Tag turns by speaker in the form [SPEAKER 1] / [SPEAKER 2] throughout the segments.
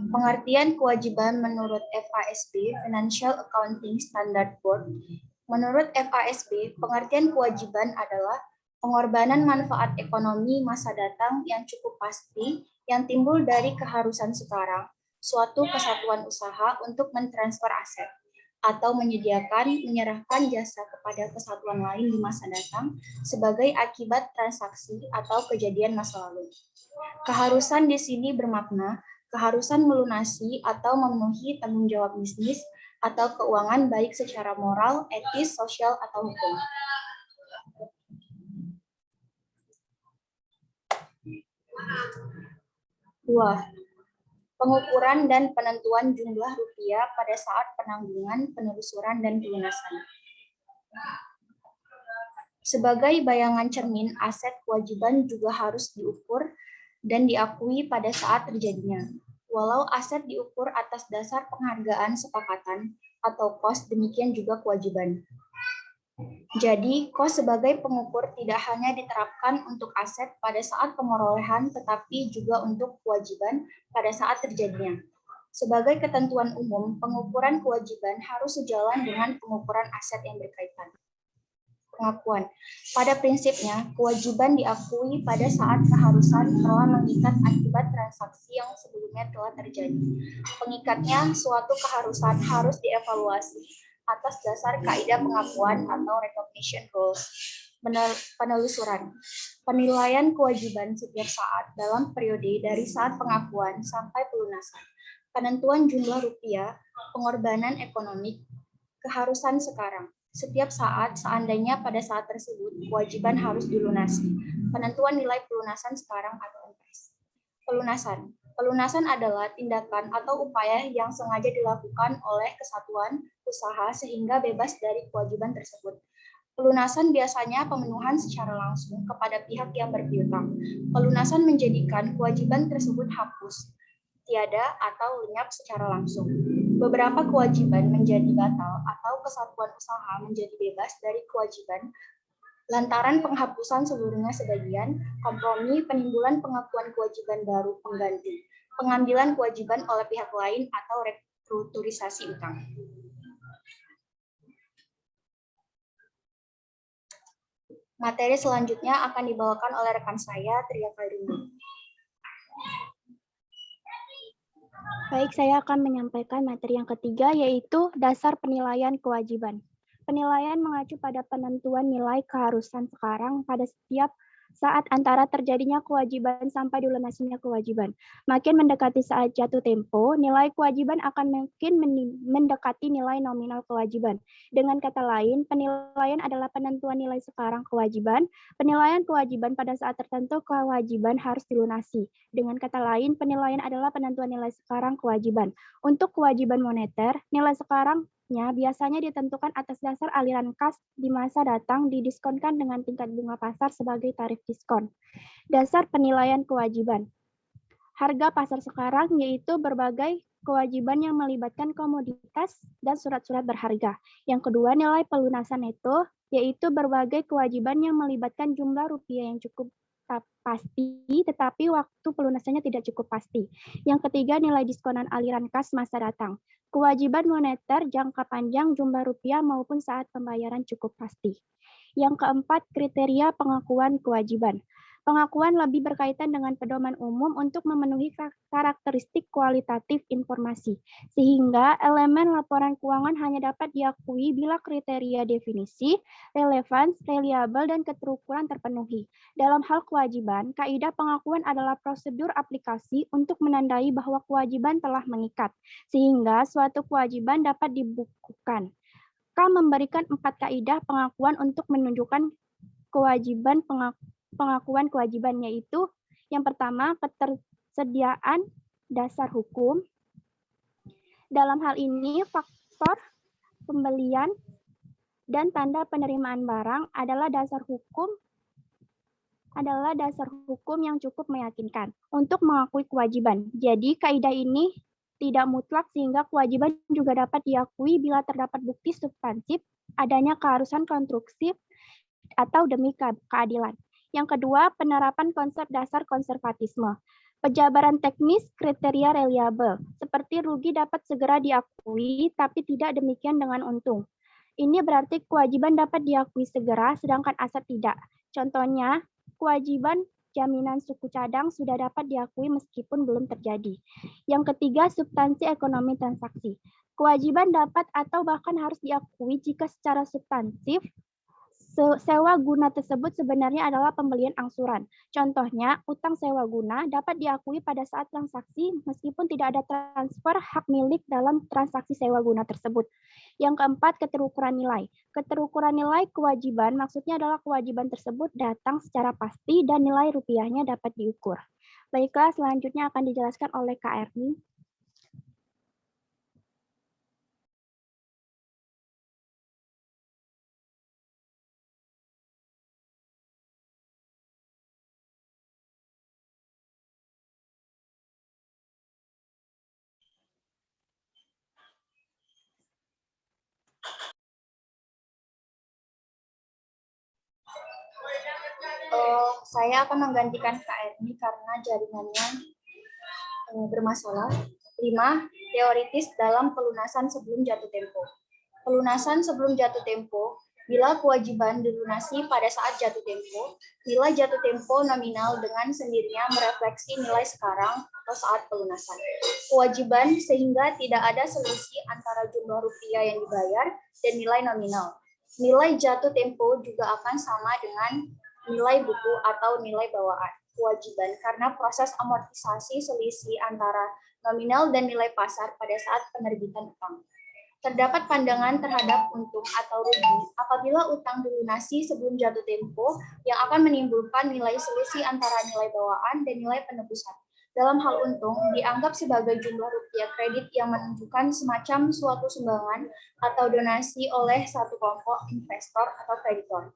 [SPEAKER 1] Pengertian kewajiban menurut FASB, Financial Accounting Standard Board. Menurut FASB, pengertian kewajiban adalah pengorbanan manfaat ekonomi masa datang yang cukup pasti yang timbul dari keharusan sekarang, suatu kesatuan usaha untuk mentransfer aset atau menyerahkan jasa kepada kesatuan lain di masa datang sebagai akibat transaksi atau kejadian masa lalu. Keharusan di sini bermakna keharusan melunasi atau memenuhi tanggung jawab bisnis atau keuangan baik secara moral, etis, sosial, atau hukum. Dua, pengukuran dan penentuan jumlah rupiah pada saat penanggungan, penelusuran, dan pelunasan. Sebagai bayangan cermin, aset kewajiban juga harus diukur dan diakui pada saat terjadinya. Walau aset diukur atas dasar penghargaan sepakatan atau kos, demikian juga kewajiban. Jadi, kos sebagai pengukur tidak hanya diterapkan untuk aset pada saat pemerolehan, tetapi juga untuk kewajiban pada saat terjadinya. Sebagai ketentuan umum, pengukuran kewajiban harus sejalan dengan pengukuran aset yang berkaitan. Pengakuan. Pada prinsipnya, kewajiban diakui pada saat keharusan telah mengikat akibat transaksi yang sebelumnya telah terjadi. Pengikatnya, suatu keharusan harus dievaluasi atas dasar kaidah pengakuan atau recognition rules. Penelusuran. Penilaian kewajiban setiap saat dalam periode dari saat pengakuan sampai pelunasan. Penentuan jumlah rupiah, pengorbanan ekonomi, keharusan sekarang. Setiap saat, seandainya pada saat tersebut, kewajiban harus dilunasi. Penentuan nilai pelunasan sekarang atau NPS. Pelunasan. Pelunasan adalah tindakan atau upaya yang sengaja dilakukan oleh kesatuan usaha sehingga bebas dari kewajiban tersebut. Pelunasan biasanya pemenuhan secara langsung kepada pihak yang berpiutang. Pelunasan menjadikan kewajiban tersebut hapus, tiada, atau lenyap secara langsung. Beberapa kewajiban menjadi batal atau kesatuan usaha menjadi bebas dari kewajiban lantaran penghapusan seluruhnya sebagian, kompromi, penimbulan pengakuan kewajiban baru pengganti, pengambilan kewajiban oleh pihak lain, atau restrukturisasi utang. Materi selanjutnya akan dibawakan oleh rekan saya, Tria Kairuni.
[SPEAKER 2] Baik, saya akan menyampaikan materi yang ketiga, yaitu dasar penilaian kewajiban. Penilaian mengacu pada penentuan nilai keharusan sekarang pada setiap saat antara terjadinya kewajiban sampai dilunasinya kewajiban. Makin mendekati saat jatuh tempo, nilai kewajiban akan makin mendekati nilai nominal kewajiban. Dengan kata lain, penilaian adalah penentuan nilai sekarang kewajiban. Penilaian kewajiban pada saat tertentu kewajiban harus dilunasi. Dengan kata lain, penilaian adalah penentuan nilai sekarang kewajiban. Untuk kewajiban moneter, nilai sekarang biasanya ditentukan atas dasar aliran kas di masa datang didiskonkan dengan tingkat bunga pasar sebagai tarif diskon. Dasar penilaian kewajiban. Harga pasar sekarang yaitu berbagai kewajiban yang melibatkan komoditas dan surat-surat berharga. Yang kedua, nilai pelunasan neto yaitu berbagai kewajiban yang melibatkan jumlah rupiah yang cukup pasti, tetapi waktu pelunasannya tidak cukup pasti. Yang ketiga, nilai diskonan aliran kas masa datang. Kewajiban moneter jangka panjang jumlah rupiah maupun saat pembayaran cukup pasti. Yang keempat, kriteria pengakuan kewajiban. Pengakuan lebih berkaitan dengan pedoman umum untuk memenuhi karakteristik kualitatif informasi, sehingga elemen laporan keuangan hanya dapat diakui bila kriteria definisi, relevans, reliable, dan keterukuran terpenuhi. Dalam hal kewajiban, kaidah pengakuan adalah prosedur aplikasi untuk menandai bahwa kewajiban telah mengikat, sehingga suatu kewajiban dapat dibukukan. K memberikan 4 kaidah pengakuan untuk menunjukkan kewajiban pengakuan kewajiban, yaitu yang pertama, ketersediaan dasar hukum. Dalam hal ini, faktor pembelian dan tanda penerimaan barang adalah dasar hukum yang cukup meyakinkan untuk mengakui kewajiban. Jadi, kaidah ini tidak mutlak sehingga kewajiban juga dapat diakui bila terdapat bukti substansif adanya keharusan konstruksi atau demi keadilan. Yang kedua, penerapan konsep dasar konservatisme. Penjabaran teknis kriteria reliable, seperti rugi dapat segera diakui, tapi tidak demikian dengan untung. Ini berarti kewajiban dapat diakui segera, sedangkan aset tidak. Contohnya, kewajiban jaminan suku cadang sudah dapat diakui meskipun belum terjadi. Yang ketiga, substansi ekonomi transaksi. Kewajiban dapat atau bahkan harus diakui jika secara substansif sewa guna tersebut sebenarnya adalah pembelian angsuran. Contohnya, utang sewa guna dapat diakui pada saat transaksi meskipun tidak ada transfer hak milik dalam transaksi sewa guna tersebut. Yang keempat, keterukuran nilai. Keterukuran nilai kewajiban maksudnya adalah kewajiban tersebut datang secara pasti dan nilai rupiahnya dapat diukur. Baiklah, selanjutnya akan dijelaskan oleh Kak Erni.
[SPEAKER 1] Saya akan menggantikan Kak Erni karena jaringannya bermasalah. 5. Teoritis dalam pelunasan sebelum jatuh tempo. Pelunasan sebelum jatuh tempo, bila kewajiban dilunasi pada saat jatuh tempo, nilai jatuh tempo nominal dengan sendirinya merefleksi nilai sekarang atau saat pelunasan. Kewajiban sehingga tidak ada selisih antara jumlah rupiah yang dibayar dan nilai nominal. Nilai jatuh tempo juga akan sama dengan nilai buku atau nilai bawaan kewajiban karena proses amortisasi selisih antara nominal dan nilai pasar pada saat penerbitan utang. Terdapat pandangan terhadap untung atau rugi apabila utang dilunasi sebelum jatuh tempo yang akan menimbulkan nilai selisih antara nilai bawaan dan nilai penebusan. Dalam hal untung, dianggap sebagai jumlah rupiah kredit yang menunjukkan semacam suatu sumbangan atau donasi oleh satu kelompok investor atau kreditor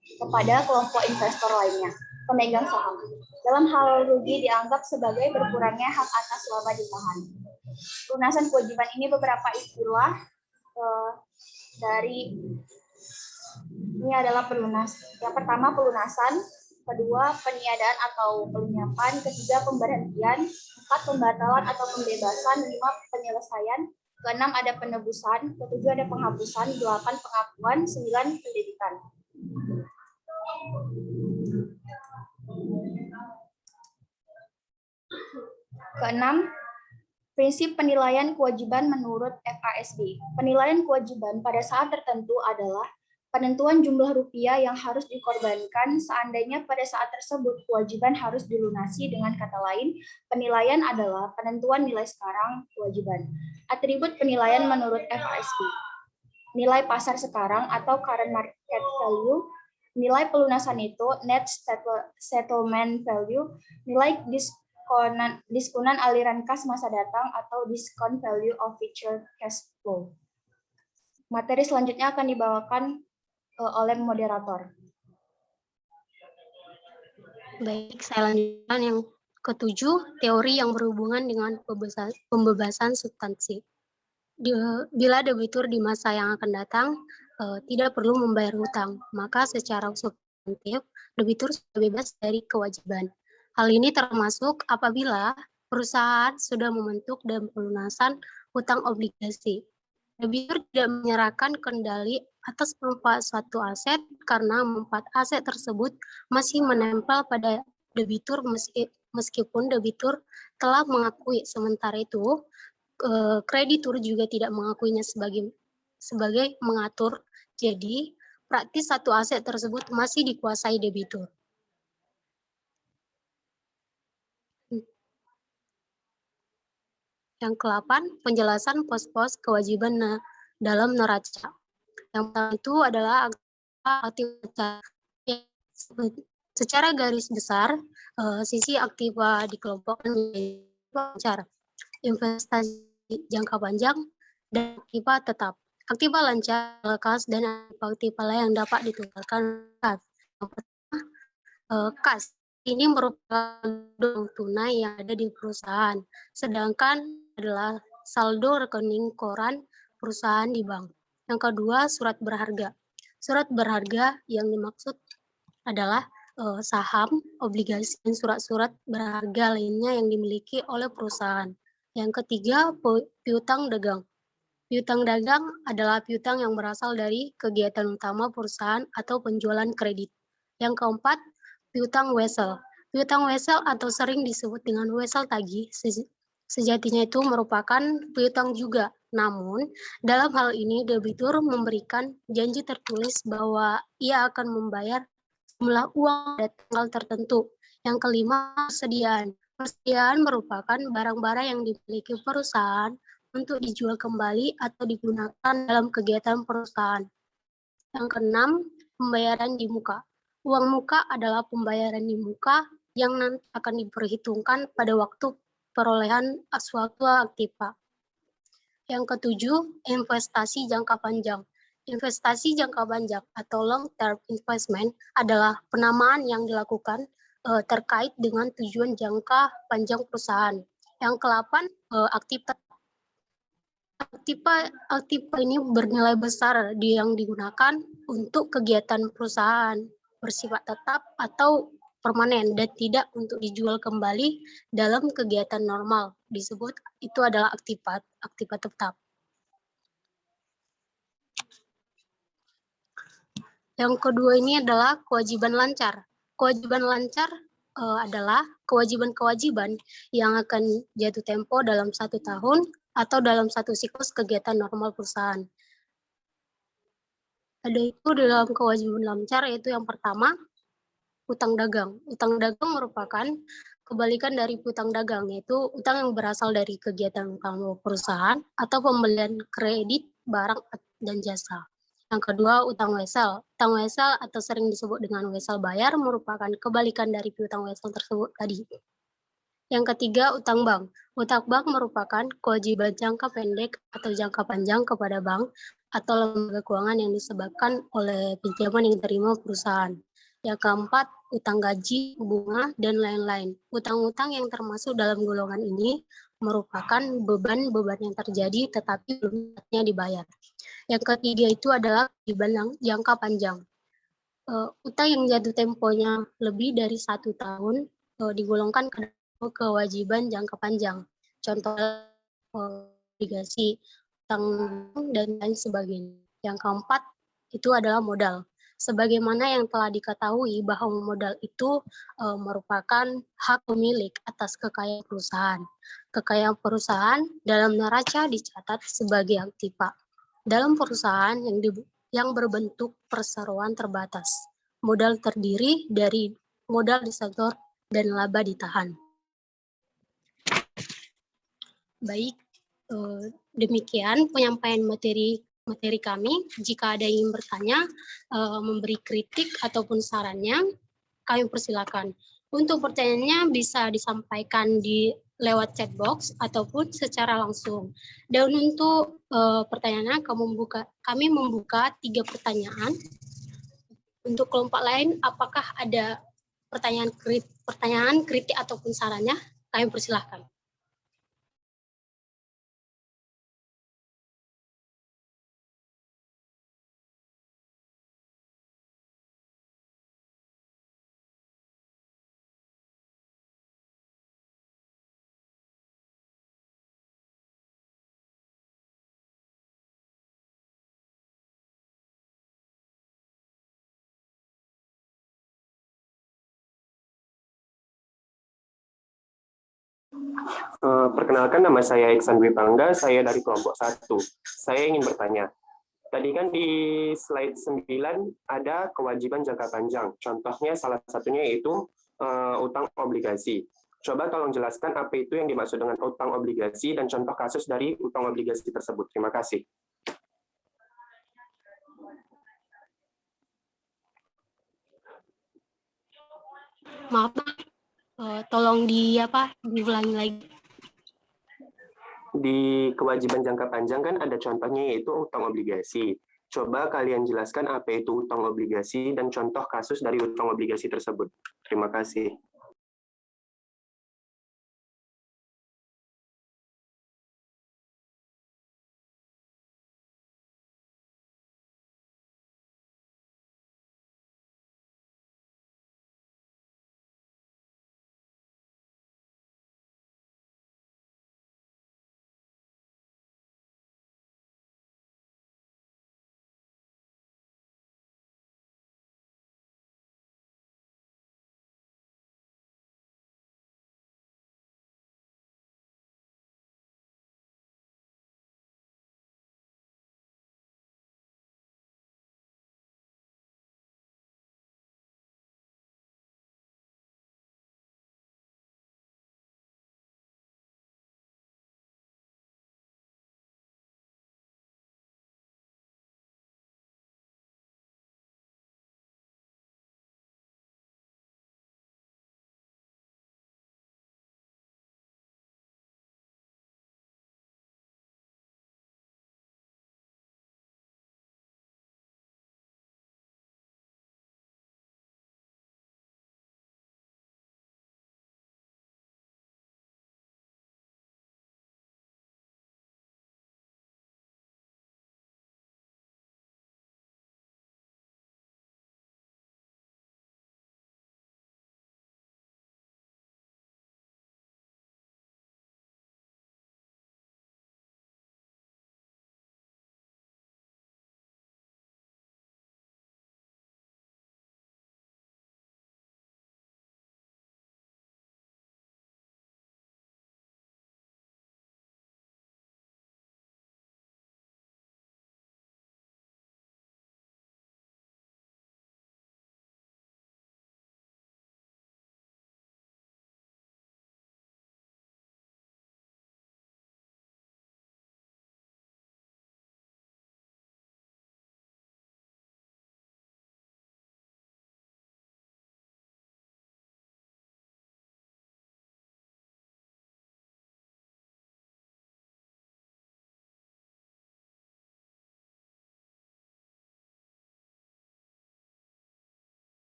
[SPEAKER 1] kepada kelompok investor lainnya, pemegang saham. Dalam hal rugi dianggap sebagai berkurangnya hak atas laba ditahan. Lunasan kewajiban ini beberapa istilah dari ini adalah pelunas. Yang pertama pelunasan, kedua peniadaan atau penyerapan, ketiga pemberhentian, 4 pembatalan atau pembebasan, 5 penyelesaian, ke-6 ada penebusan, ke-7 ada penghapusan, 8 pengakuan, 9 pendidikan. Keenam, prinsip penilaian kewajiban menurut FASB. Penilaian kewajiban pada saat tertentu adalah penentuan jumlah rupiah yang harus dikorbankan seandainya pada saat tersebut kewajiban harus dilunasi. Dengan kata lain, penilaian adalah penentuan nilai sekarang kewajiban. Atribut penilaian menurut FASB. Nilai pasar sekarang atau current market value, nilai pelunasan itu net settlement value, nilai diskonan aliran kas masa datang atau discount value of future cash flow. Materi selanjutnya akan dibawakan oleh moderator.
[SPEAKER 3] Baik, saya lanjutkan yang ketujuh, teori yang berhubungan dengan pembebasan substansi. Bila debitur di masa yang akan datang tidak perlu membayar hutang, maka secara substantif debitur sudah bebas dari kewajiban. Hal ini termasuk apabila perusahaan sudah membentuk dan pelunasan hutang obligasi. Debitur tidak menyerahkan kendali atas manfaat suatu aset karena manfaat aset tersebut masih menempel pada debitur meskipun debitur telah mengakui. Sementara itu, kreditur juga tidak mengakuinya sebagai mengatur. Jadi, praktis satu aset tersebut masih dikuasai debitur. Yang ke-8, penjelasan pos-pos kewajiban dalam neraca. Yang pertama itu adalah aktiva. Secara garis besar, sisi aktiva dikelompokkan menjadi lancar, investasi jangka panjang, dan aktiva tetap. Aktiva lancar, kas, dan aktiva lain yang dapat ditunggalkan kas. Yang pertama, kas. Ini merupakan uang tunai yang ada di perusahaan, sedangkan adalah saldo rekening koran perusahaan di bank. Yang kedua, surat berharga. Surat berharga yang dimaksud adalah saham, obligasi, dan surat-surat berharga lainnya yang dimiliki oleh perusahaan. Yang ketiga, piutang dagang. Piutang dagang adalah piutang yang berasal dari kegiatan utama perusahaan atau penjualan kredit. Yang keempat, piutang wesel. Piutang wesel atau sering disebut dengan wesel tagih, sejatinya itu merupakan piutang juga. Namun, dalam hal ini debitur memberikan janji tertulis bahwa ia akan membayar jumlah uang pada tanggal tertentu. Yang kelima, persediaan. Persediaan merupakan barang-barang yang dimiliki perusahaan untuk dijual kembali atau digunakan dalam kegiatan perusahaan. Yang keenam, pembayaran di muka. Uang muka adalah pembayaran di muka yang nanti akan diperhitungkan pada waktu perolehan suatu aktiva. Yang ketujuh, investasi jangka panjang. Investasi jangka panjang atau long term investment adalah penamaan yang dilakukan terkait dengan tujuan jangka panjang perusahaan. Yang ke-8, aktiva. Aktiva ini bernilai besar yang digunakan untuk kegiatan perusahaan, bersifat tetap atau permanen dan tidak untuk dijual kembali dalam kegiatan normal. Disebut itu adalah aktiva tetap. Yang kedua ini adalah kewajiban lancar. Kewajiban lancar adalah kewajiban-kewajiban yang akan jatuh tempo dalam 1 tahun atau dalam satu siklus kegiatan normal perusahaan. Ada itu dalam kewajiban lancar, yaitu yang pertama, utang dagang. Utang dagang merupakan kebalikan dari piutang dagang, yaitu utang yang berasal dari kegiatan utama perusahaan atau pembelian kredit barang dan jasa. Yang kedua, utang wesel. Utang wesel atau sering disebut dengan wesel bayar merupakan kebalikan dari piutang wesel tersebut tadi. Yang ketiga, utang bank. Utang bank merupakan kewajiban jangka pendek atau jangka panjang kepada bank atau lembaga keuangan yang disebabkan oleh pinjaman yang diterima perusahaan. Yang keempat, utang gaji, bunga, dan lain-lain. Utang-utang yang termasuk dalam golongan ini merupakan beban-beban yang terjadi tetapi belum saatnya dibayar. Yang ketiga itu adalah kewajiban jangka panjang. Utang yang jatuh temponya lebih dari 1 tahun digolongkan ke kewajiban jangka panjang. Contoh obligasi, utang dan lain sebagainya. Yang keempat itu adalah modal. Sebagaimana yang telah diketahui bahwa modal itu merupakan hak pemilik atas kekayaan perusahaan. Kekayaan perusahaan dalam neraca dicatat sebagai aktiva. Dalam perusahaan yang berbentuk perseroan terbatas. Modal terdiri dari modal disetor dan laba ditahan. Baik, demikian penyampaian materi kami. Jika ada yang ingin bertanya, memberi kritik ataupun sarannya, kami persilakan. Untuk pertanyaannya bisa disampaikan di lewat chat box ataupun secara langsung. Dan untuk pertanyaannya, kami membuka 3 pertanyaan. Untuk kelompok lain, apakah ada pertanyaan kritik ataupun sarannya? Kami persilahkan.
[SPEAKER 4] Perkenalkan, nama saya Iksan Dwi Pangga, saya dari kelompok 1. Saya ingin bertanya, tadi kan di slide 9 ada kewajiban jangka panjang. Contohnya salah satunya yaitu utang obligasi. Coba tolong jelaskan apa itu yang dimaksud dengan utang obligasi dan contoh kasus dari utang obligasi tersebut. Terima kasih.
[SPEAKER 3] Maaf, tolong diulangi lagi.
[SPEAKER 4] Di kewajiban jangka panjang kan ada contohnya yaitu utang obligasi. Coba kalian jelaskan apa itu utang obligasi dan contoh kasus dari utang obligasi tersebut. Terima kasih.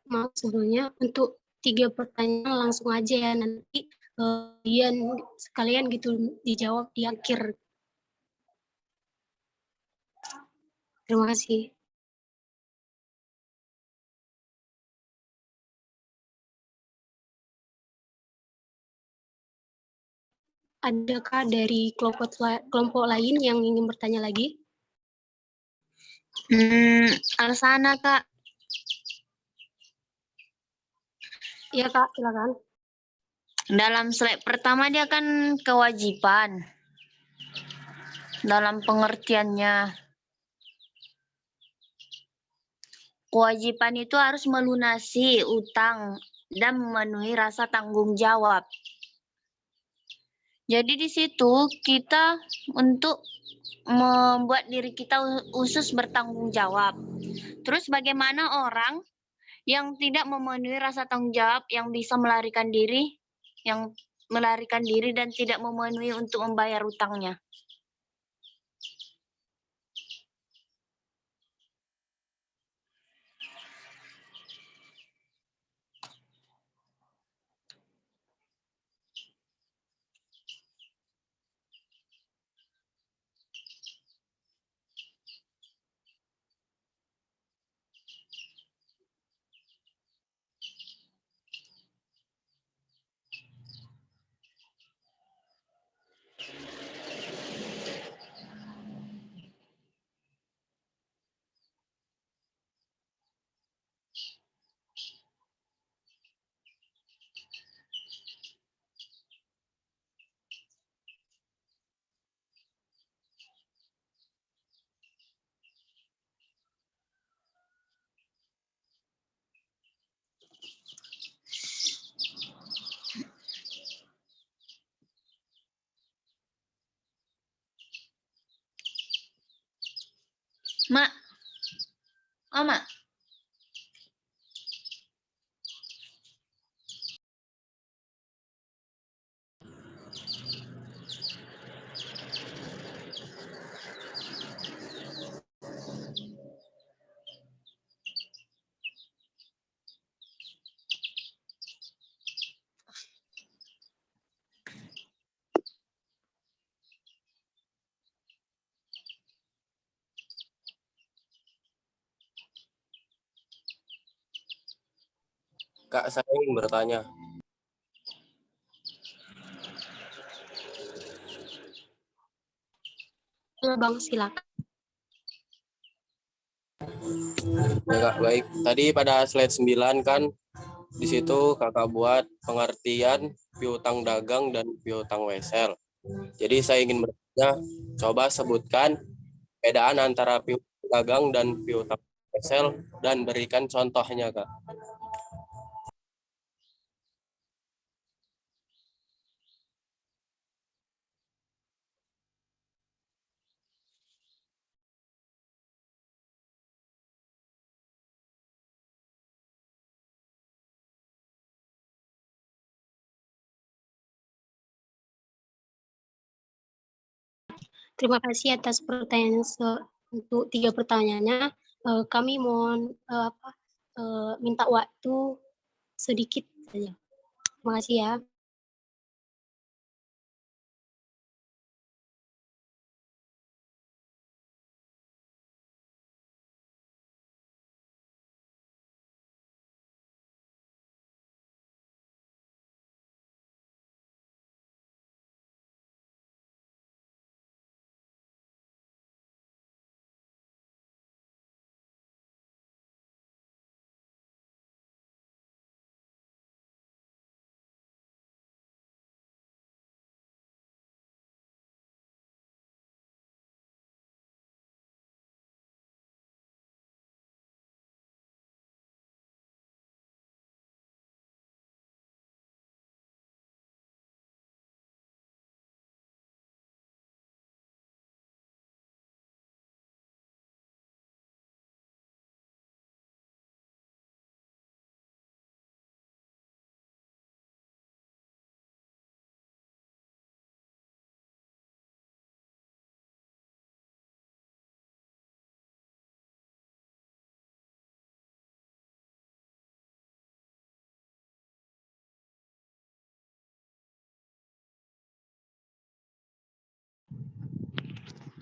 [SPEAKER 3] Maaf sebelumnya, untuk 3 pertanyaan langsung aja ya, nanti sekalian gitu dijawab di akhir. Terima kasih. Adakah dari kelompok lain yang ingin bertanya lagi?
[SPEAKER 5] Arsana, Kak.
[SPEAKER 3] Iya, Kak, silakan.
[SPEAKER 5] Dalam slide pertama dia kan kewajiban. Dalam pengertiannya, kewajiban itu harus melunasi utang dan memenuhi rasa tanggung jawab. Jadi di situ kita untuk membuat diri kita khusus bertanggung jawab. Terus bagaimana orang yang tidak memenuhi rasa tanggung jawab yang bisa melarikan diri dan tidak memenuhi untuk membayar utangnya. Mak, Mak.
[SPEAKER 4] Kak, saya ingin bertanya.
[SPEAKER 3] Bang, silakan.
[SPEAKER 4] Ya, Kak, baik. Tadi pada slide 9 kan, di situ Kakak buat pengertian piutang dagang dan piutang wesel. Jadi saya ingin bertanya, coba sebutkan perbedaan antara piutang dagang dan piutang wesel dan berikan contohnya, Kak.
[SPEAKER 3] Terima kasih atas pertanyaan untuk 3 pertanyaannya. Kami mohon minta waktu sedikit saja. Terima kasih ya.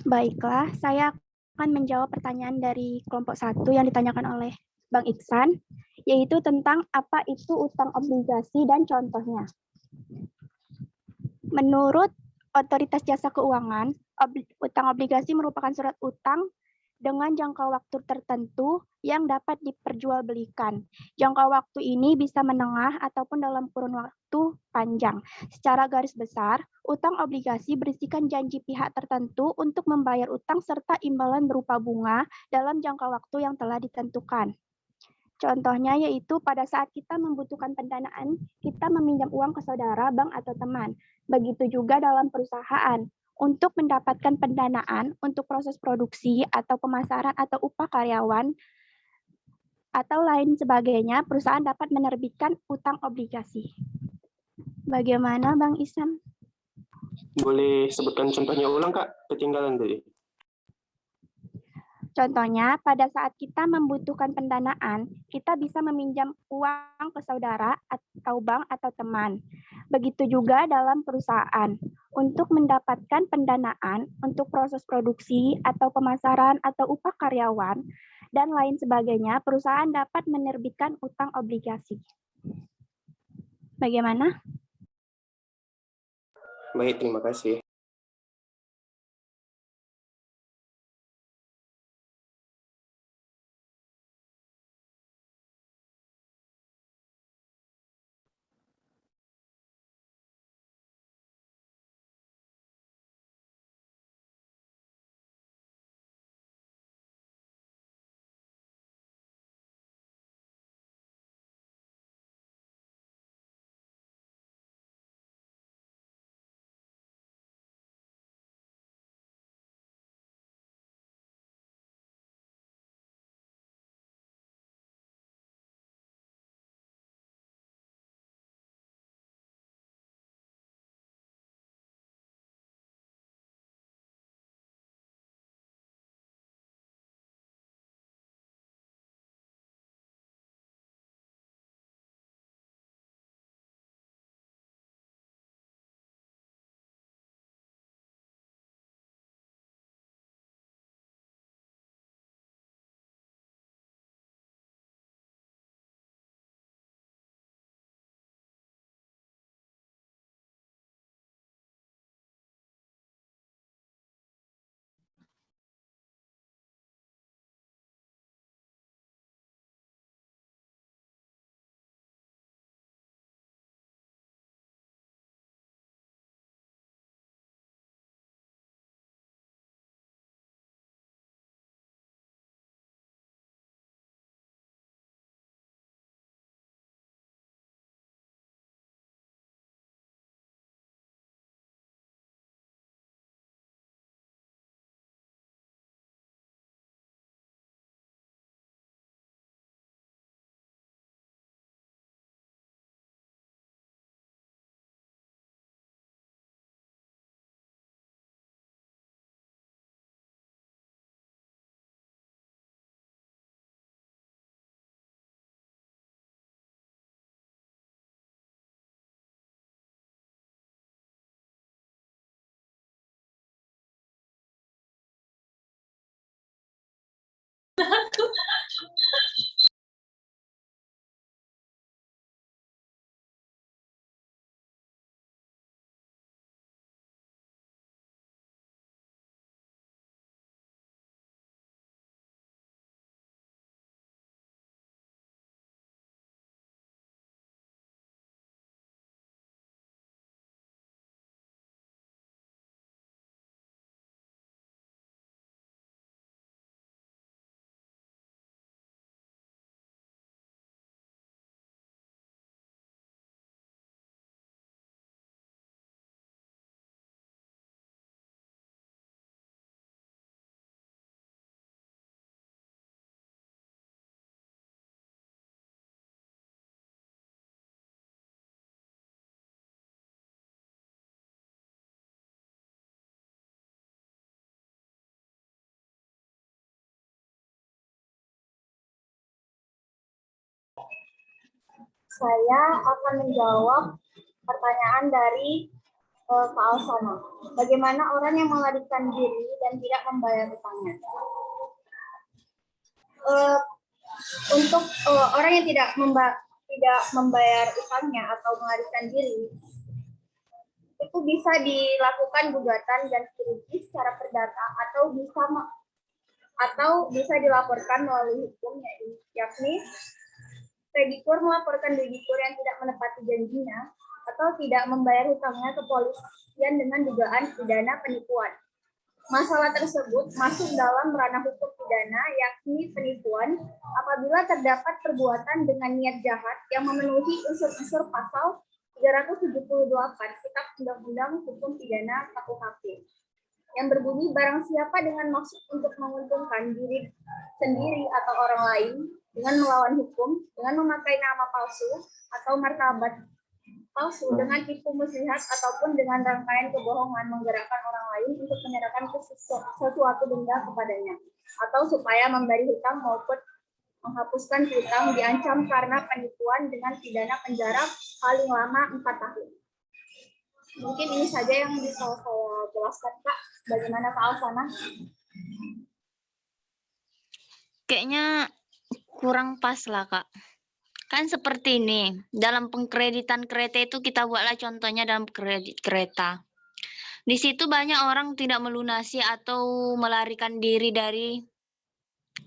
[SPEAKER 2] Baiklah, saya akan menjawab pertanyaan dari kelompok 1 yang ditanyakan oleh Bang Iksan, yaitu tentang apa itu utang obligasi dan contohnya. Menurut Otoritas Jasa Keuangan, utang obligasi merupakan surat utang dengan jangka waktu tertentu yang dapat diperjualbelikan. Jangka waktu ini bisa menengah ataupun dalam kurun waktu panjang. Secara garis besar, utang obligasi berisikan janji pihak tertentu untuk membayar utang serta imbalan berupa bunga dalam jangka waktu yang telah ditentukan. Contohnya yaitu pada saat kita membutuhkan pendanaan, kita meminjam uang ke saudara, bank, atau teman. Begitu juga dalam perusahaan. Untuk mendapatkan pendanaan untuk proses produksi atau pemasaran atau upah karyawan atau lain sebagainya, perusahaan dapat menerbitkan utang obligasi. Bagaimana Bang Isam?
[SPEAKER 4] Boleh sebutkan contohnya ulang, Kak? Ketinggalan tadi.
[SPEAKER 2] Contohnya, pada saat kita membutuhkan pendanaan, kita bisa meminjam uang ke saudara atau bank atau teman. Begitu juga dalam perusahaan. Untuk mendapatkan pendanaan untuk proses produksi atau pemasaran atau upah karyawan dan lain sebagainya, perusahaan dapat menerbitkan utang obligasi. Bagaimana?
[SPEAKER 4] Baik, terima kasih.
[SPEAKER 1] Saya akan menjawab pertanyaan dari Pak Alsana, bagaimana orang yang melarikan diri dan tidak membayar hutangnya? Untuk orang yang tidak membayar utangnya atau melarikan diri, itu bisa dilakukan gugatan ganti rugi secara perdata atau bisa dilaporkan melalui hukum, yakni kreditur melaporkan debitur yang tidak menepati janjinya atau tidak membayar hutangnya ke polisian dengan dugaan pidana penipuan. Masalah tersebut masuk dalam ranah hukum pidana, yakni penipuan, apabila terdapat perbuatan dengan niat jahat yang memenuhi unsur-unsur pasal 378 Kitab Undang-Undang Hukum Pidana KUHP, yang berbunyi barang siapa dengan maksud untuk menguntungkan diri sendiri atau orang lain dengan melawan hukum, dengan memakai nama palsu atau martabat palsu, dengan tipu muslihat ataupun dengan rangkaian kebohongan menggerakkan orang lain untuk menyerahkan sesuatu benda kepadanya, atau supaya memberi hutang maupun menghapuskan hutang, diancam karena penipuan dengan pidana penjara paling lama 4 tahun. Mungkin ini saja yang bisa saya jelaskan, Kak. Bagaimana Kak Alsana?
[SPEAKER 5] Kayaknya kurang pas lah, Kak. Kan seperti ini, dalam pengkreditan kereta itu kita buatlah contohnya dalam kredit kereta. Di situ banyak orang tidak melunasi atau melarikan diri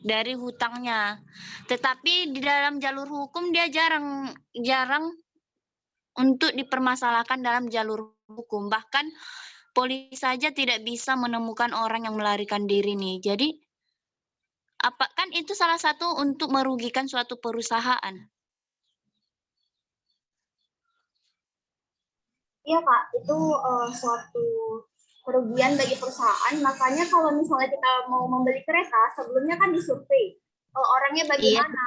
[SPEAKER 5] dari hutangnya. Tetapi di dalam jalur hukum dia jarang untuk dipermasalahkan dalam jalur hukum. Bahkan polisi saja tidak bisa menemukan orang yang melarikan diri nih. Jadi kan itu salah satu untuk merugikan suatu perusahaan.
[SPEAKER 1] Iya Kak, itu suatu kerugian bagi perusahaan. Makanya kalau misalnya kita mau membeli kereta, sebelumnya kan disurvei orangnya bagaimana,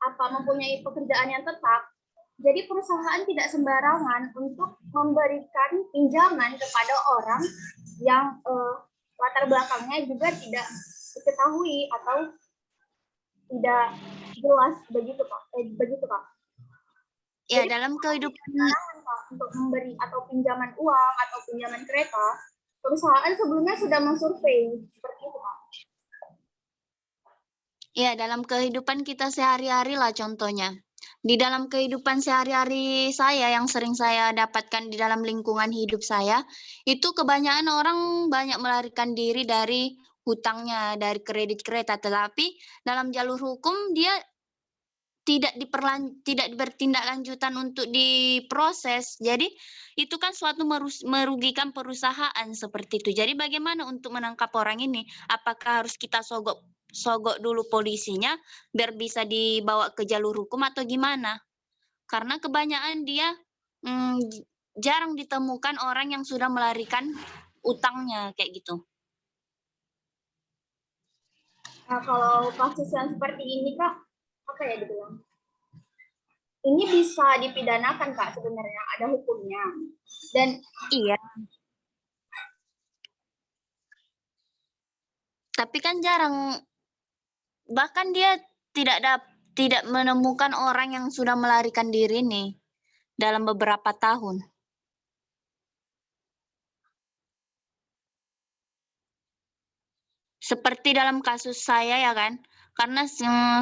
[SPEAKER 1] apa mempunyai pekerjaan yang tetap. Jadi perusahaan tidak sembarangan untuk memberikan pinjaman kepada orang yang latar belakangnya juga tidak diketahui atau tidak jelas, begitu Pak. Begitu Pak.
[SPEAKER 5] Ya, dalam kehidupan
[SPEAKER 1] untuk memberi atau pinjaman uang atau pinjaman kereta, perusahaan sebelumnya sudah mensurvei seperti itu, Pak.
[SPEAKER 5] Ya, dalam kehidupan kita sehari-hari lah contohnya. Di dalam kehidupan sehari-hari saya yang sering saya dapatkan di dalam lingkungan hidup saya, itu kebanyakan orang banyak melarikan diri dari hutangnya, dari kredit kereta. Tetapi dalam jalur hukum dia tidak bertindak lanjutan untuk diproses. Jadi itu kan suatu merugikan perusahaan seperti itu. Jadi bagaimana untuk menangkap orang ini? Apakah harus kita sogok dulu polisinya biar bisa dibawa ke jalur hukum atau gimana? Karena kebanyakan dia jarang ditemukan orang yang sudah melarikan utangnya kayak gitu.
[SPEAKER 1] Nah, kalau kasus yang seperti ini, Kak, apa ya dibilang? Ini bisa dipidanakan, Kak, sebenarnya. Ada hukumnya. Dan
[SPEAKER 5] iya. Tapi kan jarang, bahkan dia tidak menemukan orang yang sudah melarikan diri nih dalam beberapa tahun. Seperti dalam kasus saya ya kan, karena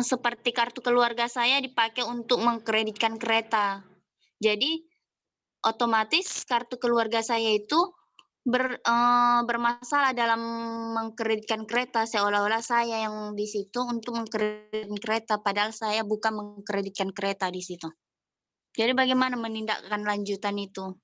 [SPEAKER 5] seperti kartu keluarga saya dipakai untuk mengkreditkan kereta. Jadi otomatis kartu keluarga saya itu bermasalah dalam mengkreditkan kereta, seolah-olah saya yang di situ untuk mengkreditkan kereta, padahal saya bukan mengkreditkan kereta di situ. Jadi bagaimana menindakkan lanjutan itu?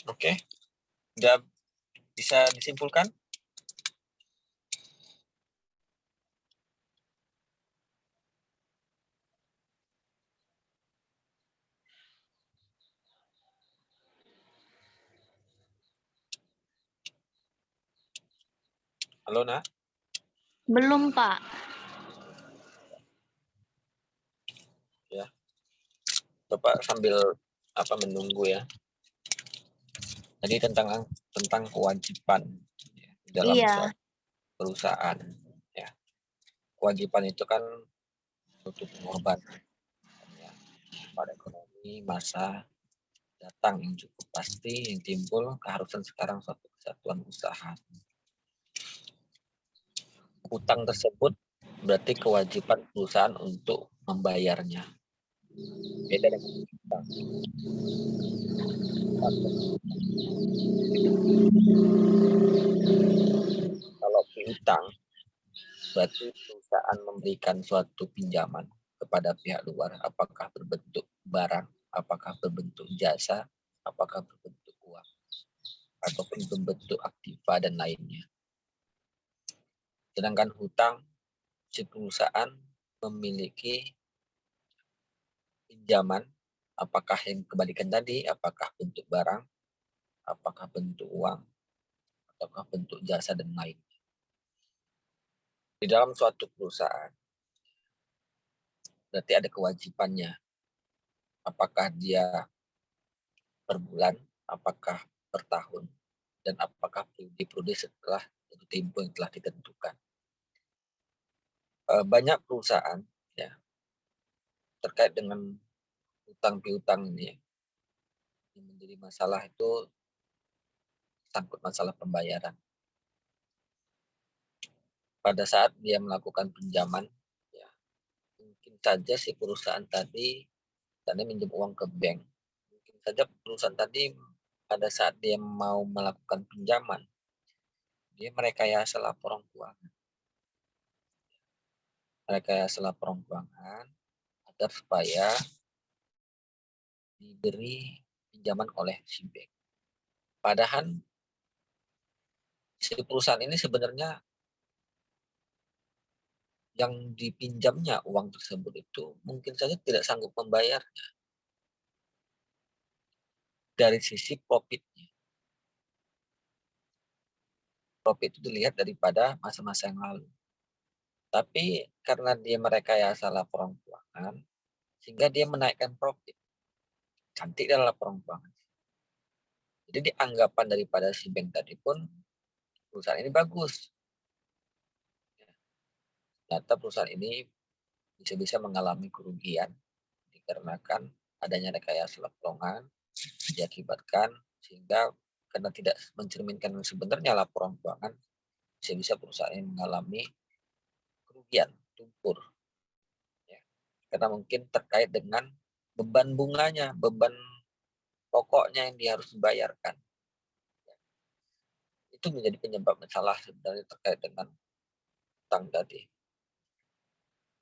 [SPEAKER 6] Oke, sudah bisa disimpulkan? Halo, Nak?
[SPEAKER 5] Belum, Pak.
[SPEAKER 6] Ya, Bapak sambil menunggu ya. Jadi tentang kewajiban ya, dalam
[SPEAKER 5] Iya.
[SPEAKER 6] suatu perusahaan. Ya, kewajiban itu kan suatu pengorbanan ya, pada ekonomi masa datang yang cukup pasti yang timbul keharusan sekarang suatu kesatuan usaha. Utang tersebut berarti kewajiban perusahaan untuk membayarnya. Beda dengan utang. Kalau piutang berarti perusahaan memberikan suatu pinjaman kepada pihak luar, apakah berbentuk barang, apakah berbentuk jasa, apakah berbentuk uang, ataupun berbentuk aktiva dan lainnya. Sedangkan hutang, si perusahaan memiliki pinjaman, apakah yang kebalikan tadi, apakah bentuk barang, apakah bentuk uang, ataukah bentuk jasa dan lainnya. Di dalam suatu perusahaan, berarti ada kewajibannya. Apakah dia per bulan, apakah per tahun, dan apakah periode setelah jatuh tempo yang telah ditentukan. Banyak perusahaan ya terkait dengan hutang piutang ini ya, yang menjadi masalah itu sangkut masalah pembayaran. Pada saat dia melakukan pinjaman, ya, mungkin saja si perusahaan tadi minjem uang ke bank. Mungkin saja perusahaan tadi pada saat dia mau melakukan pinjaman, dia merekayasa laporan keuangan. Merekayasa laporan keuangan agar supaya diberi pinjaman oleh si bank. Padahal si perusahaan ini sebenarnya yang dipinjamnya uang tersebut itu mungkin saja tidak sanggup membayarnya dari sisi profitnya. Profit itu dilihat daripada masa-masa yang lalu. Tapi karena dia merekayasa laporan keuangan, sehingga dia menaikkan profit. Cantik dalam laporan keuangan. Jadi anggapan daripada si bank tadi pun perusahaan ini bagus. Ternyata perusahaan ini bisa mengalami kerugian dikarenakan adanya rekayasa laporan diakibatkan sehingga karena tidak mencerminkan sebenarnya laporan keuangan bisa perusahaan ini mengalami kerugian tumpur ya. Karena mungkin terkait dengan beban bunganya, beban pokoknya yang dia harus dibayarkan. Itu menjadi penyebab masalah sebenarnya terkait dengan utang tadi.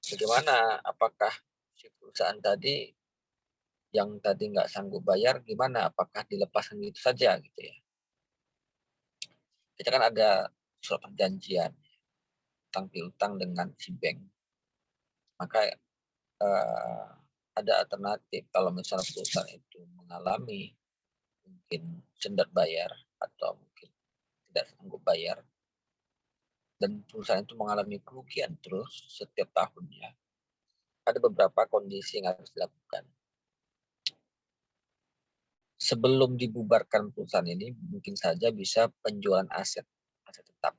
[SPEAKER 6] Bagaimana? Apakah si perusahaan tadi yang tadi nggak sanggup bayar, gimana? Apakah dilepaskan gitu saja gitu ya? Kita kan ada surat perjanjian utang piutang dengan si bank. Maka ada alternatif kalau misalnya perusahaan itu mengalami mungkin cendat bayar atau mungkin tidak sanggup bayar dan perusahaan itu mengalami kerugian terus setiap tahunnya. Ada beberapa kondisi yang harus dilakukan. Sebelum dibubarkan perusahaan ini, mungkin saja bisa penjualan aset tetap.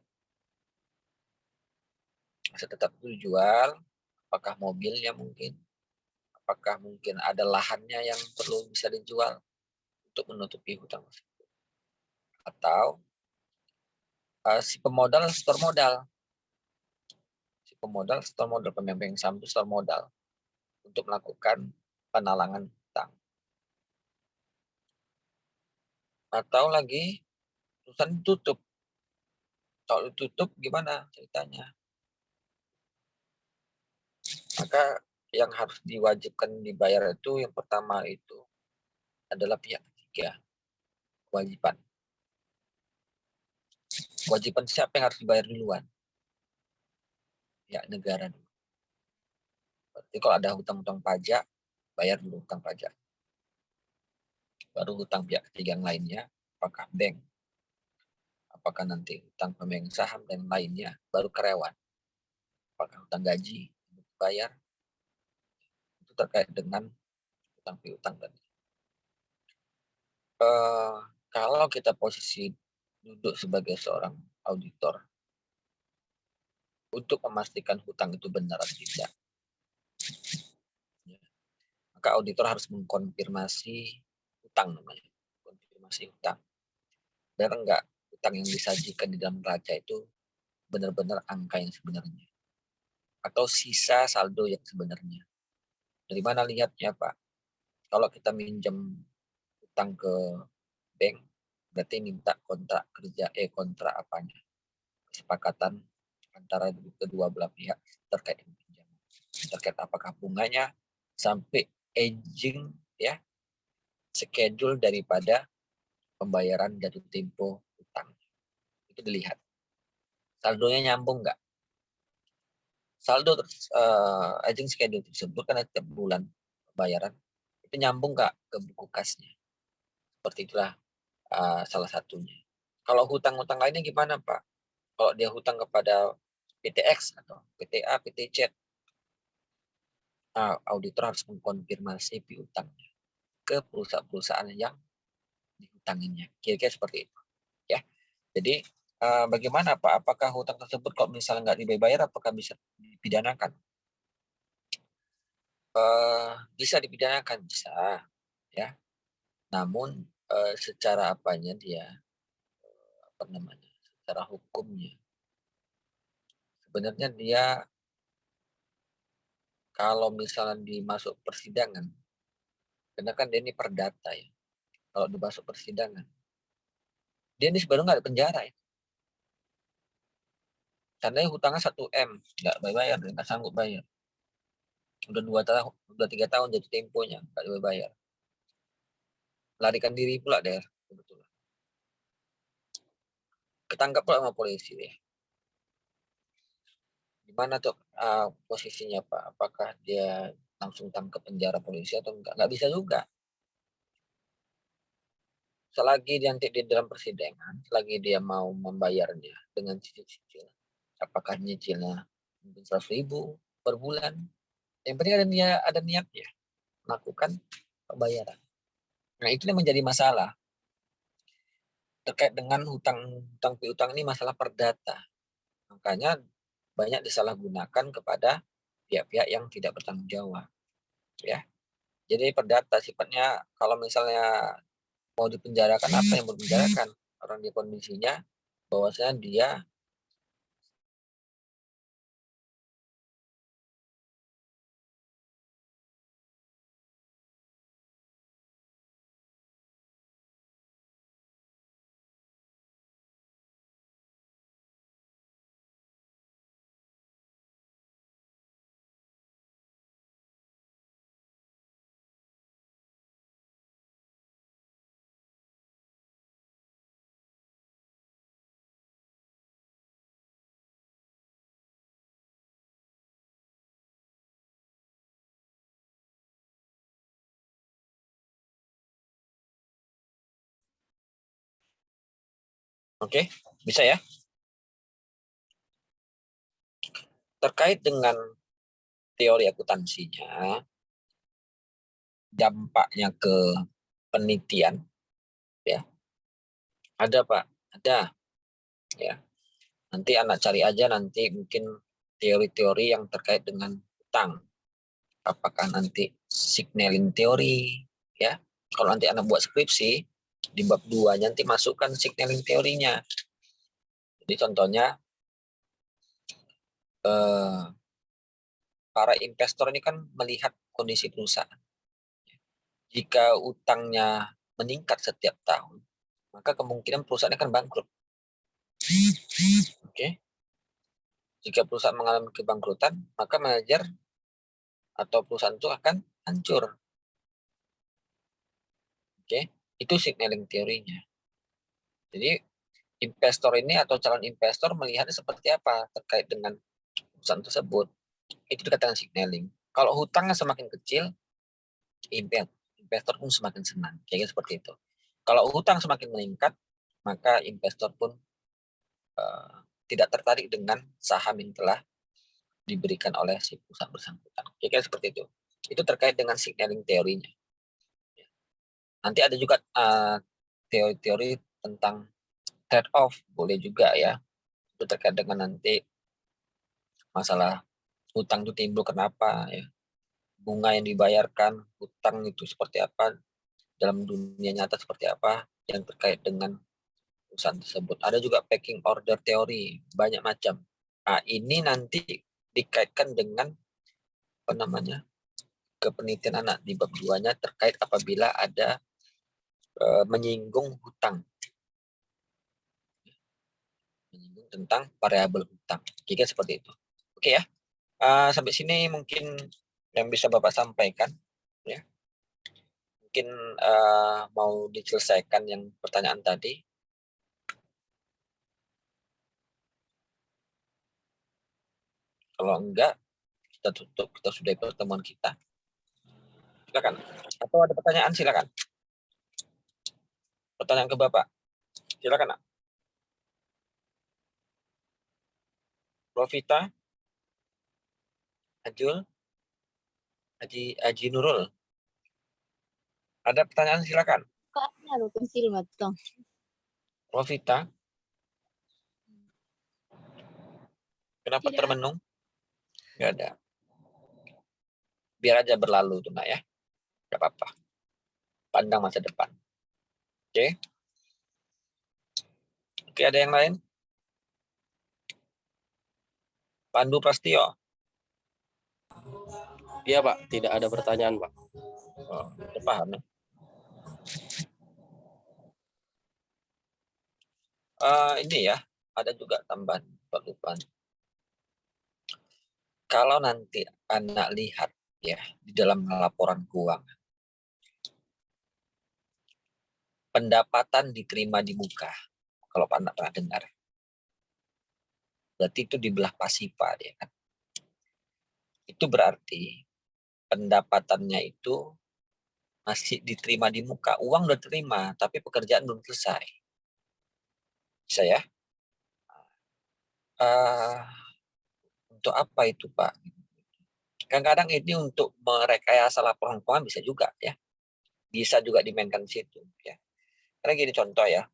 [SPEAKER 6] Aset tetap itu dijual, apakah mobilnya mungkin, apakah mungkin ada lahannya yang perlu bisa dijual untuk menutupi hutang tersebut. Atau si pemodal store modal. Si pemodal store modal, pemegang saham itu store modal untuk melakukan penalangan hutang. Atau lagi perusahaan ditutup. Kalau ditutup gimana ceritanya? Maka yang harus diwajibkan dibayar itu yang pertama itu adalah pihak ketiga. kewajiban. Kewajiban siapa yang harus dibayar duluan? Ya, negara. Berarti kalau ada hutang-hutang pajak, bayar dulu hutang pajak. Baru hutang pihak ketiga yang lainnya, apakah bank, apakah nanti hutang pemegang saham dan lainnya, baru karyawan. Apakah hutang gaji bayar, itu terkait dengan hutang piutang tadi. Kalau kita posisi duduk sebagai seorang auditor, untuk memastikan hutang itu benar atau tidak, maka auditor harus mengkonfirmasi hutang namanya, konfirmasi hutang. Benar enggak hutang yang disajikan di dalam neraca itu benar-benar angka yang sebenarnya, atau sisa saldo yang sebenarnya. Dari mana lihatnya, Pak? Kalau kita minjem hutang ke bank, berarti minta kontrak kerja, kontrak apanya? Kesepakatan antara kedua belah pihak terkait dengan pinjaman. Terkait apakah bunganya sampai aging, ya, schedule daripada pembayaran jatuh tempo hutang. Itu dilihat. Saldonya nyambung nggak? Saldo aging schedule tersebut kan setiap bulan pembayaran itu nyambung nggak ke buku kasnya? Seperti itulah salah satunya. Kalau hutang-hutang lainnya gimana, Pak? Kalau dia hutang kepada PTX atau PTA, PTC, auditor harus mengkonfirmasi piutangnya ke perusahaan-perusahaan yang dihutanginya. Kira-kira seperti itu, ya. Jadi bagaimana, Pak? Apakah hutang tersebut kalau misalnya nggak dibayar, apakah bisa dipidanakan? Bisa dipidanakan, bisa, ya. Namun secara apanya dia, secara hukumnya, sebenarnya dia kalau misalnya dimasuk persidangan, karena kan dia ini perdata ya. Kalau dimasuk persidangan, dia ini sebenarnya nggak ada penjara ya. Karena hutangnya 1 M, nggak bayar, nggak sanggup bayar. Udah 2 tahun, udah 3 tahun jadi temponya, nggak bayar. Larikan diri pula deh, kebetulan. Ketangkap pula sama polisi deh. Gimana tuh posisinya, Pak? Apakah dia langsung tangkap penjara polisi atau enggak? Nggak bisa juga. Selagi nanti di dalam persidangan, selagi dia mau membayarnya dengan cicil-cicil, apakah nyicilnya mungkin 100.000 per bulan, yang penting ada niatnya melakukan pembayaran. Nah, itu yang menjadi masalah terkait dengan hutang piutang ini, masalah perdata. Makanya banyak disalahgunakan kepada pihak-pihak yang tidak bertanggung jawab, ya. Jadi perdata sifatnya, kalau misalnya mau dipenjarakan, apa yang mau dipenjarakan? Orang di kondisinya bahwasanya dia oke, bisa ya. Terkait dengan teori akuntansinya, dampaknya ke penelitian, ya. Ada, Pak, ada. Ya. Nanti anak cari aja nanti mungkin teori-teori yang terkait dengan hutang. Apakah nanti signaling teori, ya. Kalau nanti anak buat skripsi, di bab 2 nanti masukkan signaling teorinya. Jadi contohnya para investor ini kan melihat kondisi perusahaan. Jika utangnya meningkat setiap tahun, maka kemungkinan perusahaan akan bangkrut. Oke. Jika perusahaan mengalami kebangkrutan, maka manajer atau perusahaan itu akan hancur. Oke, itu signaling teorinya. Jadi investor ini atau calon investor melihatnya seperti apa terkait dengan perusahaan tersebut. Itu dikatakan signaling. Kalau hutangnya semakin kecil, investor pun semakin senang. Kayak seperti itu. Kalau hutang semakin meningkat, maka investor pun tidak tertarik dengan saham yang telah diberikan oleh si perusahaan bersangkutan. Kayak seperti itu. Itu terkait dengan signaling teorinya. Nanti ada juga teori-teori tentang trade off, boleh juga ya. Itu terkait dengan nanti masalah hutang itu timbul kenapa ya. Bunga yang dibayarkan, hutang itu seperti apa, dalam dunia nyata seperti apa, yang terkait dengan perusahaan tersebut. Ada juga packing order teori, banyak macam. Nah, ini nanti dikaitkan dengan apa namanya, kepenelitian anak di bab 2-nya terkait apabila ada menyinggung hutang. Menyinggung tentang variabel hutang. Jika seperti itu. Oke ya. Sampai sini mungkin yang bisa Bapak sampaikan ya. Mungkin mau diselesaikan yang pertanyaan tadi. Kalau enggak, kita tutup, kita sudahi pertemuan kita. Silakan. Atau ada pertanyaan, silakan. Pertanyaan ke Bapak. Silakan, Nak. Profita, Ajul, Haji Nurul. Ada pertanyaan, silakan. Profita. Kenapa
[SPEAKER 2] Tidak.
[SPEAKER 6] termenung? Enggak ada. Biar aja berlalu tuh, Nak ya. Enggak apa-apa. Pandang masa depan. Oke. Oke, ada yang lain? Pandu Prastio.
[SPEAKER 7] Iya Pak, tidak ada pertanyaan Pak.
[SPEAKER 6] Oh, udah paham ya? Ini ya, ada juga tambahan Pak Lupan. Kalau nanti anak lihat ya di dalam laporan keuangan, pendapatan diterima di muka, kalau anak pernah dengar, berarti itu dibelah pasifa dia kan. Itu berarti pendapatannya itu masih diterima di muka, uang udah terima, tapi pekerjaan belum selesai. Bisa ya? Untuk apa itu Pak? Kadang-kadang ini untuk merekayasa laporan keuangan bisa juga ya. Bisa juga dimainkan di situ ya. Karena gini contoh ya.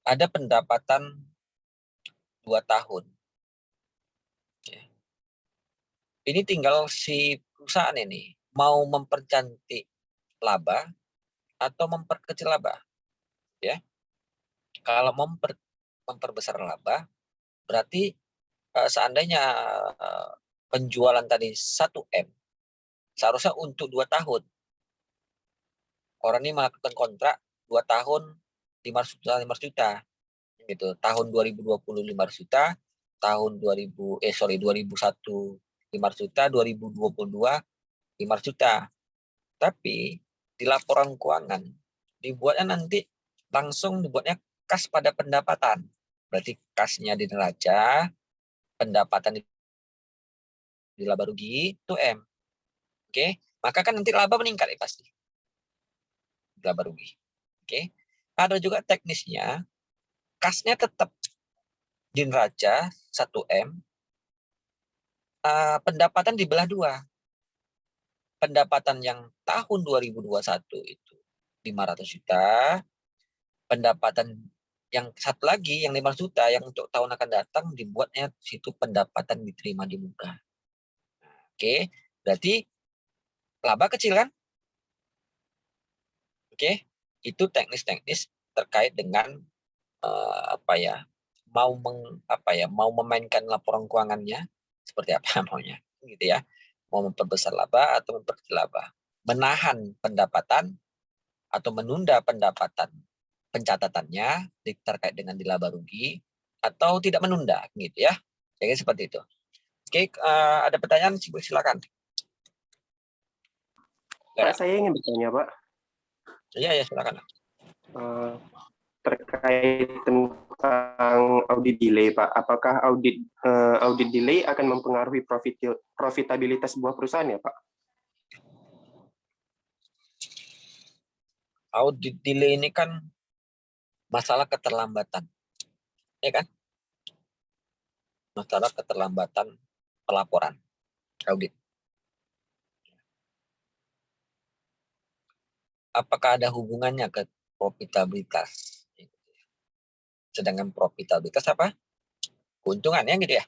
[SPEAKER 6] Ada pendapatan 2 tahun. Ya. Ini tinggal si perusahaan ini mau mempercantik laba atau memperkecil laba. Ya. Kalau memperbesar laba, berarti seandainya penjualan tadi 1M, seharusnya untuk 2 tahun. Orang ini melakukan kontrak 2 tahun 500 juta. Gitu. Tahun 2020 500 juta, tahun 2001 500 juta, 2022 500 juta. Tapi di laporan keuangan dibuatnya nanti langsung dibuatnya kas pada pendapatan. Berarti kasnya di neraca, pendapatan di laba rugi itu M. Oke, maka kan nanti laba meningkat ya pasti. Laba rugi. Oke. Ada juga teknisnya, kasnya tetap di neraca 1M, pendapatan dibelah 2. Pendapatan yang tahun 2021 itu 500 juta, pendapatan yang satu lagi yang 500 juta yang untuk tahun akan datang dibuatnya situ pendapatan diterima di muka. Oke, berarti laba kecil kan? Oke, itu teknis-teknis terkait dengan mau memainkan laporan keuangannya seperti apa maunya, gitu ya. Mau memperbesar laba atau memperkecil laba, menahan pendapatan atau menunda pendapatan pencatatannya terkait dengan di laba rugi atau tidak menunda, gitu ya. Jadi seperti itu. Oke, ada pertanyaan silakan.
[SPEAKER 4] Pak, saya ingin bertanya, Pak.
[SPEAKER 6] Iya, silakan.
[SPEAKER 4] terkait tentang audit delay, Pak. Apakah audit delay akan mempengaruhi profitabilitas sebuah perusahaan ya, Pak?
[SPEAKER 6] Audit delay ini kan masalah keterlambatan, ya kan? Masalah keterlambatan pelaporan audit. Apakah ada hubungannya ke profitabilitas? Sedangkan profitabilitas apa? Keuntungannya gitu ya.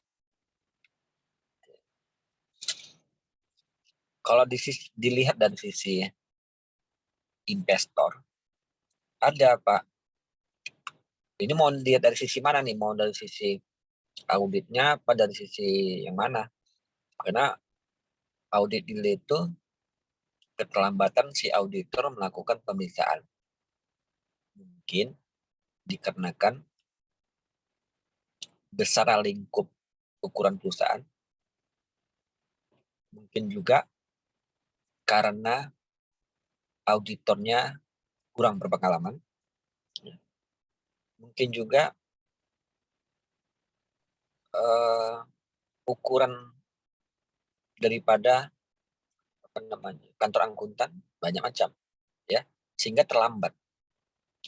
[SPEAKER 6] Kalau dilihat dari sisi investor, ada Pak. Ini mau dilihat dari sisi mana nih? Mau dari sisi auditnya apa dari sisi yang mana? Karena audit delay itu keterlambatan si auditor melakukan pemeriksaan. Mungkin dikarenakan besar lingkup ukuran perusahaan. Mungkin juga karena auditornya kurang berpengalaman. Mungkin juga ukuran daripada kantor akuntan banyak macam, ya, sehingga terlambat.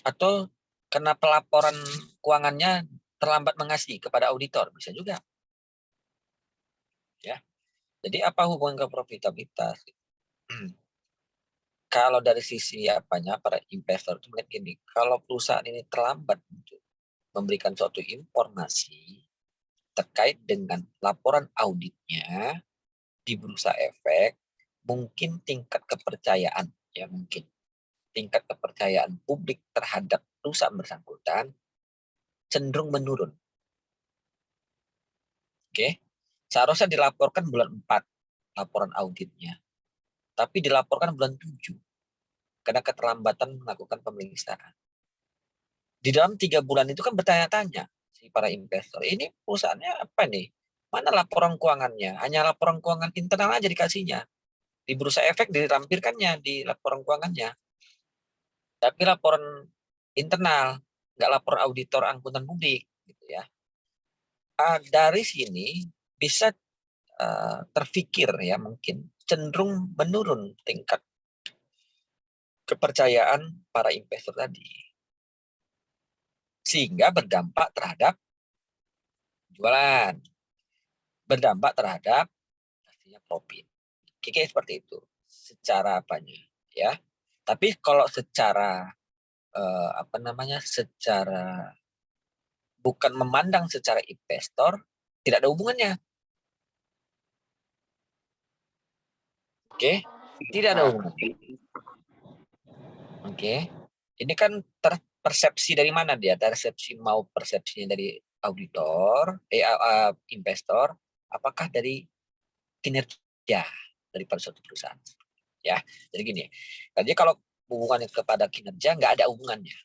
[SPEAKER 6] Atau karena pelaporan keuangannya terlambat mengasih kepada auditor, bisa juga. Ya. Jadi apa hubungan ke profitabilitas? Kalau dari sisi para investor itu melihat gini, kalau perusahaan ini terlambat untuk memberikan suatu informasi terkait dengan laporan auditnya di bursa efek, mungkin tingkat kepercayaan tingkat kepercayaan publik terhadap perusahaan bersangkutan cenderung menurun. Oke. Seharusnya dilaporkan bulan 4 laporan auditnya. Tapi dilaporkan bulan 7 karena keterlambatan melakukan pemeriksaan. Di dalam 3 bulan itu kan bertanya-tanya si para investor, ini perusahaannya apa nih? Mana laporan keuangannya? Hanya laporan keuangan internal aja dikasihnya. Di bursa efek ditampilkannya di laporan keuangannya. Tapi laporan internal, nggak laporan auditor akuntan publik, gitu ya. Dari sini bisa terfikir ya mungkin cenderung menurun tingkat kepercayaan para investor tadi, sehingga berdampak terhadap jualan, berdampak terhadap pastinya profit. Oke, seperti itu secara apanya ya. Tapi kalau secara secara bukan memandang secara investor, tidak ada hubungannya. Oke, tidak ada hubungannya. Oke, ini kan persepsi dari mana dia? Persepsi mau persepsinya dari auditor, investor, apakah dari kinerja daripada suatu perusahaan? Ya, jadi gini. Jadi kalau hubungannya kepada kinerja nggak ada hubungannya.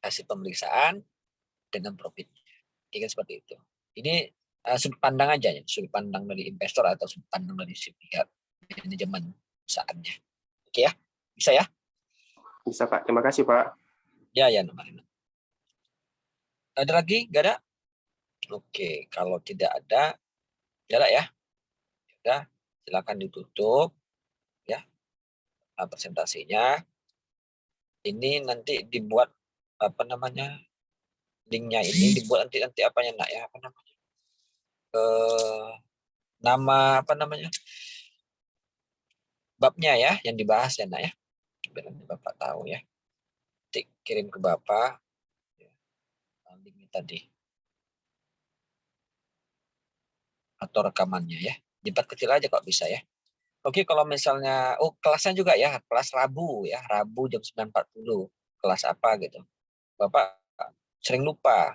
[SPEAKER 6] Hasil pemeriksaan dengan profitnya, kan seperti itu. Ini sudut pandang aja ya, sudut pandang dari investor atau sudut pandang dari si pihak manajemen perusahaannya. Oke ya, bisa ya?
[SPEAKER 4] Bisa Pak, terima kasih Pak.
[SPEAKER 6] Ya, nomornya. Ada lagi? Nggak ada? Oke, kalau tidak ada, ya. Sudah, silakan ditutup ya presentasinya. Ini nanti dibuat linknya ini dibuat nanti apanya nak ya, nama babnya ya yang dibahas ya nak ya, biar nanti Bapak tahu ya. Nanti kirim ke Bapak ya, linknya tadi atau rekamannya ya, diperkecil aja kok bisa ya. Oke, kalau misalnya kelasnya juga ya, kelas Rabu ya, Rabu jam 9.40, kelas apa gitu. Bapak sering lupa,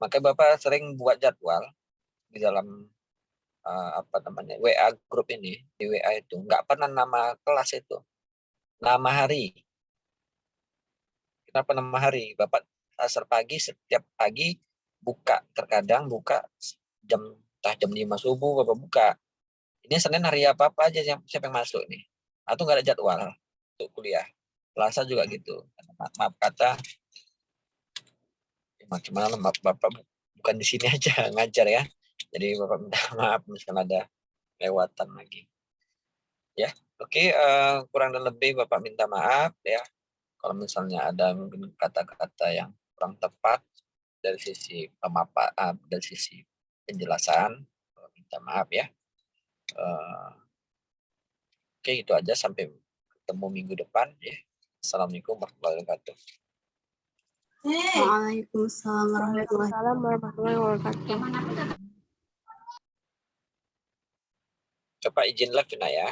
[SPEAKER 6] makanya Bapak sering buat jadwal di dalam WA grup ini, di WA itu nggak pernah nama kelas itu, nama hari. Kenapa nama hari? Bapak pagi, setiap pagi buka, terkadang buka jam 5 subuh Bapak buka. Ini Senin hari apa aja siapa yang masuk nih? Atau nggak ada jadwal untuk kuliah? Selasa juga gitu. Maaf kata. Macam mana Bapak bukan di sini aja ngajar ya. Jadi Bapak minta maaf misalnya ada lewatan lagi. Ya, oke, kurang dan lebih Bapak minta maaf ya. Kalau misalnya ada mungkin kata-kata yang kurang tepat dari sisi pemaparan, dari sisi penjelasan, minta maaf ya. Oke, itu aja, sampai ketemu minggu depan ya. Assalamualaikum warahmatullahi wabarakatuh.
[SPEAKER 3] Waalaikumsalam warahmatullahi
[SPEAKER 2] Waalaikumsalam warahmatullahi wabarakatuh.
[SPEAKER 6] Bapak izin live ya.